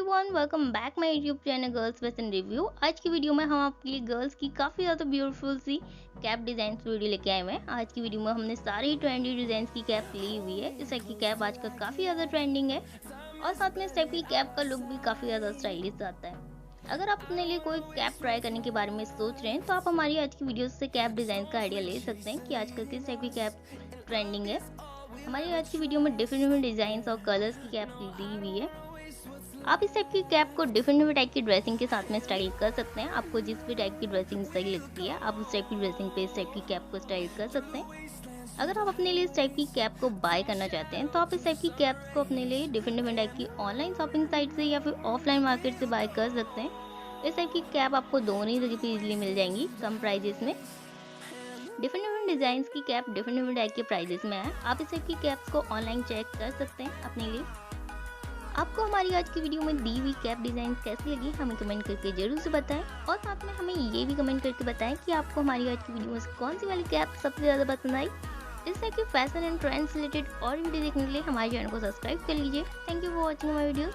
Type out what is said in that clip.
Everyone, welcome back my YouTube channel girls fashion review. आज की video में हम आपके लिए गर्ल्स की काफ़ी ज़्यादा ब्यूटीफुल सी कैप डिज़ाइन वीडियो लेके आए हुए हैं। आज की वीडियो में हमने सारी ट्रेंडी डिज़ाइन की कैप ली हुई है। इस टाइप की कैप आजकल काफ़ी ज़्यादा ट्रेंडिंग है और साथ में इस टाइप की कैप का लुक भी काफ़ी ज़्यादा स्टाइलिश आता है। अगर आप अपने लिए कोई कैप ट्राई करने के बारे में सोच रहे हैं तो आप हमारी आज की वीडियो से कैप डिज़ाइन का आइडिया ले सकते हैं कि आजकल किस टाइप की कैप ट्रेंडिंग है। हमारी आज की वीडियो में डिफरेंट डिज़ाइन और कलर्स की कैप दी हुई है। आप इस टाइप की कैप को डिफरेंट टाइप की ड्रेसिंग के साथ में स्टाइल कर सकते हैं। आपको जिस भी टाइप की ड्रेसिंग सही लगती है आप उस टाइप की ड्रेसिंग पे इस टाइप की कैप को स्टाइल कर सकते हैं। अगर आप अपने लिए इस टाइप की कैप को बाय करना चाहते हैं तो आप इस टाइप की कैप्स को अपने लिए डिफरेंट टाइप की ऑनलाइन शॉपिंग साइट से या फिर ऑफलाइन मार्केट से बाय कर सकते हैं। इस टाइप की कैप आपको दोनों ही जगह पे इजीली मिल जाएंगी कम प्राइजेस में। डिफरेंट डिजाइन की कैप डिफरेंट टाइप के प्राइजेस में है। आप इस टाइप की कैप्स को ऑनलाइन चेक कर सकते हैं अपने लिए। आपको हमारी आज की वीडियो में दी हुई कैप डिज़ाइन कैसी लगी हमें कमेंट करके जरूर से बताएं और साथ में हमें ये भी कमेंट करके बताएं कि आपको हमारी आज की वीडियो में कौन सी वाली कैप सबसे ज़्यादा पसंद आई। इस तरह की फैशन एंड ट्रेंड्स रिलेटेड और वीडियो देखने के लिए हमारे चैनल को सब्सक्राइब कर लीजिए। Thank you for watching my video.